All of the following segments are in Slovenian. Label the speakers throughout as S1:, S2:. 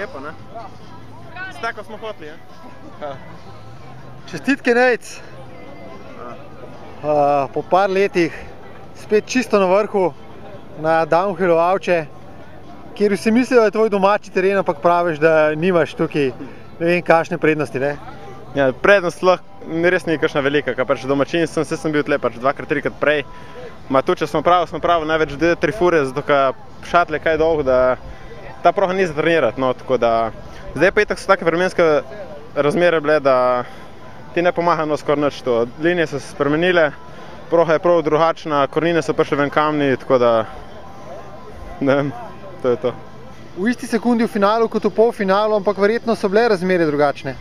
S1: lepo, ne? Tako smo hoteli, ne?
S2: Čestitke, Nejc. Po par letih spet čisto na vrhu, na downhillu Avče, kjer si mislil, da je tvoj domači teren, ampak praviš, da nimaš tukaj ne vem kakšne prednosti, ne?
S1: Ja, prednost res ni kakšna velika, ker pač domačin sem bil tle pač 2-3 prej. Tu, če smo pravi največ 2-3 fure, zato ker šatle kaj dolgo, da ta proha ni za trenirati, no, tako da zdaj pa itak so take vremenske razmere bile, da ti ne pomaga no skoraj nič to. Linije so se spremenile, proha je prav drugačna, kornine so prišle ven kamni, tako da ne vem, to je to.
S2: V isti sekundi v finalu kot v polfinalu, ampak verjetno so bile razmere drugačne.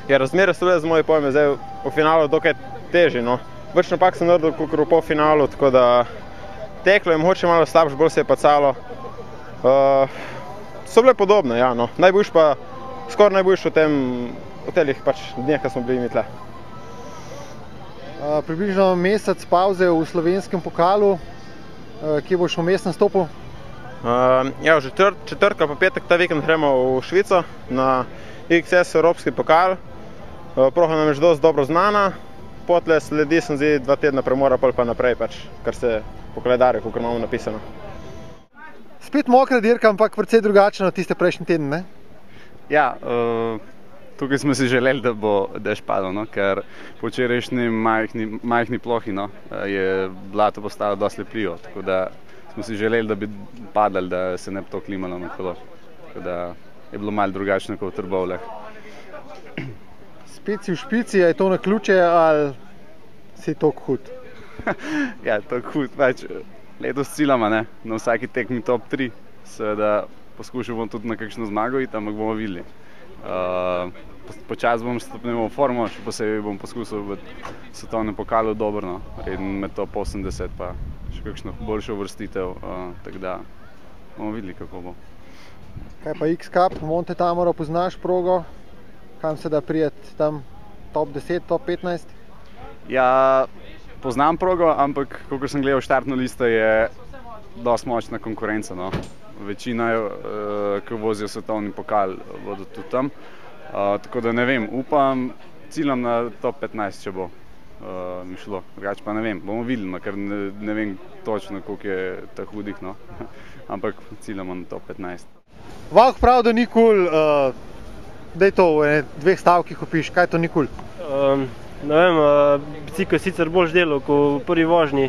S1: Ja, razmere so bile z moje pojme, zdaj v finalu dokaj težji, no. Več napak sem naredil kakor v polfinalu, tako da teklo je mogoče malo slabše, bolj se je pacalo. So bile podobne, ja, no. Najboljš pa, skoraj najboljš v telih pač dneh, ko smo bili mi tle.
S2: Približno mesec pauze v slovenskem pokalu, kje boš vmes nastopil?
S1: Ja, že četrtek pa petek ta vikend gremo v Švico na XS Evropski pokal. Proha nam je že dosti dobro znana, potle sledi sem zdaj 2 tedna premora, pol pa naprej, pač, kar se po kalendarju, kakor imamo napisano.
S2: Spet mokra dirka, ampak precej drugačna od tiste prejšnji teden, ne?
S3: Ja, tukaj smo si želeli, da bo dež padal, no, ker po včerajšnji majhni plohi, no, je blato postalo dosti lepljivo, tako da smo si želeli, da bi padali, da se ne bi to klimalo na kolo. Tako da je bilo malo drugačno kot v Trbovljah.
S2: Spet si v špici, je to naključje ali si toliko hud?
S3: Ja, toliko hud, pač letos ciljamo, ne, na vsaki tekmi top 3, seveda poskušal bom tudi na kakšno zmago iti, ampak bomo videli. Počas bom stopnjeval formo, še posebej bom poskusil v svetovnem pokalu dobro, no, in med top 80 pa še kakšno boljšo uvrstitev, tako da bomo videli, kako bo.
S2: Kaj pa X-Cup, Monte Tamaro, poznaš progo? Kam se da prijeti tam top 10, top 15?
S3: Ja, poznam progo, ampak kakor sem gledal štartno listo, je dosti močna konkurenca, no. Večina, ki vozijo svetovni pokal, bodo tudi tam. Tako da ne vem, upam, ciljam na top 15, če bo mi šlo. Drugače pa ne vem, bomo videli, ker ne vem točno, koliko je teh hudih, no. Ampak ciljamo na top 15.
S2: Vauh pravi, da ni kul, daj to v 2 stavkih opiš, kaj to ni kul?
S4: Ne vem, bicikl je sicer bolj delal kot v prvi vožnji,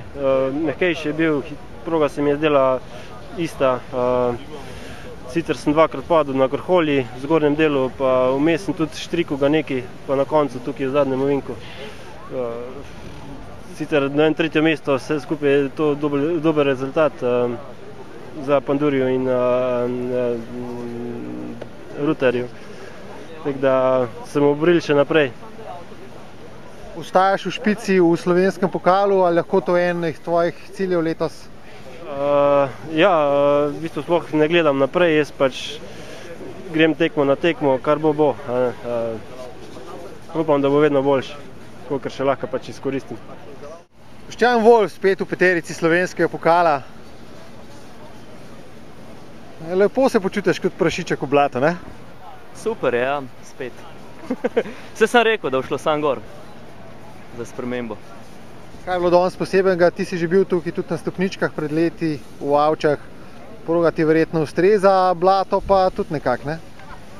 S4: mehkejši je bil, proga se mi je zdela ista. Sicer sem 2-krat padel na Grholi v zgornjem delu, pa vmes sem tudi štrikal ga nekaj, pa na koncu tukaj v zadnjem ovinku. Sicer na 3. mesto, vse skupaj je to dober rezultat za Pandurju in Ruterju. Tako da sem obril še naprej.
S2: Ostajaš v špici v slovenskem pokalu, ali lahko to je en tvojih ciljev letos?
S4: Ja, v bistvu sploh ne gledam naprej, jaz pač grem tekmo na tekmo, kar bo. Upam, da bo vedno boljši, kolikor še lahko pač izkoristim.
S2: Boštjan Wolf spet v peterici slovenskega pokala. Lepo se počutiš kot prašiček v blatu, ne?
S5: Super je, ja, spet. Vse sem rekel, da bo šlo sam gor za spremembo.
S2: Kaj je bilo danes posebenega? Ti si že bil tukaj tudi na stopničkah pred leti v Avčah. Proga ti verjetno ustreza, blato pa tudi nekako, ne?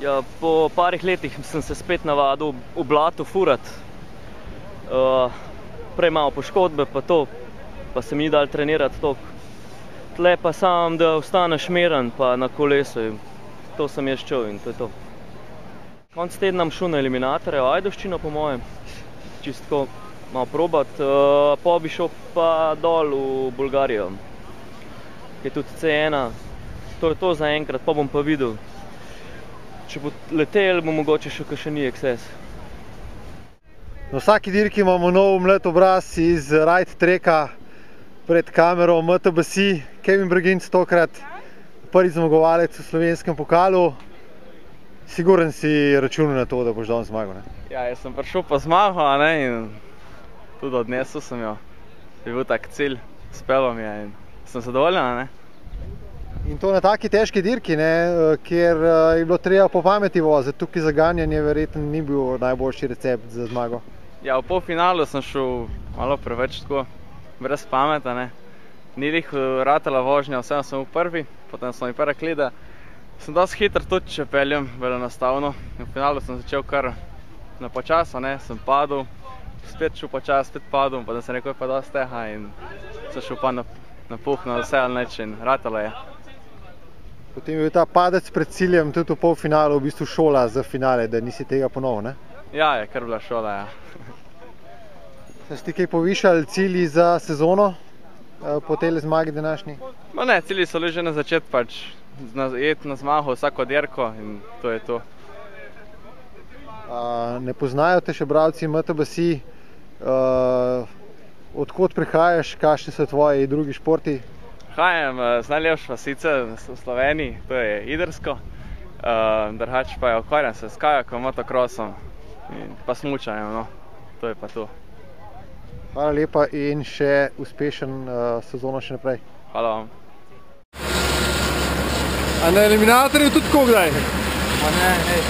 S5: Ja, po parih letih sem se spet navadil v blatu furat. Prej malo poškodbe pa to, pa se mi ni dal trenirati toliko. Tle pa sam, da ostaneš miren pa na kolesu. To sem jaz čel in to je to. Konc tedna bom šel na eliminatorje v Ajdovščino po mojem. Čistko malo probat, pa bi šel pa dol v Bolgarijo, ki je tudi C1. To je to za enkrat, pa bom pa videl. Če bo letel, bo mogoče še kakšen XS.
S2: Na vsaki dirki imamo nov mlad obraz iz Ride Treka pred kamero MTBC. Kevin Breginc tokrat prvi zmagovalec v slovenskem pokalu. Siguren si računal na to, da boš danes zmagal, ne?
S6: Ja, jaz sem prišel pa zmagal, ne, in tudi odnesel sem jo. Je bil tak cilj, uspelo mi je in sem zadovoljen, ne?
S2: In to na taki težki dirki, kjer je bilo treba po pameti voziti, tukaj zaganjanje verjetno ni bil najboljši recept za zmago.
S6: Ja, v polfinalu sem šel malo preveč tako, brez pameta, ne. Ni lih ratala vožnja, vsem sem v prvi, potem sem mi pa rekli, da sem dosti hitro tudi, če peljem, bolj enostavno. In v finalu sem začel kar na počasu, ne, sem padel, spet šel počas, spet padel, potem sem rekel, pa dosti teha in sem šel pa na puh, na vse ali neč in ratalo je.
S2: Potem je bil ta padec pred ciljem tudi v polfinalu v bistvu šola za finale, da nisi tega ponovil, ne?
S6: Ja, je kar bila šola, ja.
S2: Ste ti kaj povišali cilji za sezono po tej zmagi današnji?
S6: No ne, cilji so bili že na začetku, pač iti na zmago vsako dirko in to je to.
S2: Ne poznajo te še bralci MTBC, odkot prihajaš, kakšni so tvoji drugi športi?
S6: Prihajam z najlepše vasice v Sloveniji, to je Idrsko, drugače pa ukvarjam se s kajakom, motocrossom in pa smučanjem, no, to je pa to.
S2: Hvala lepa in še uspešen sezono še naprej.
S6: Hvala vam.
S2: A na eliminatorju tudi tako kdaj?
S6: Ma ne, hej.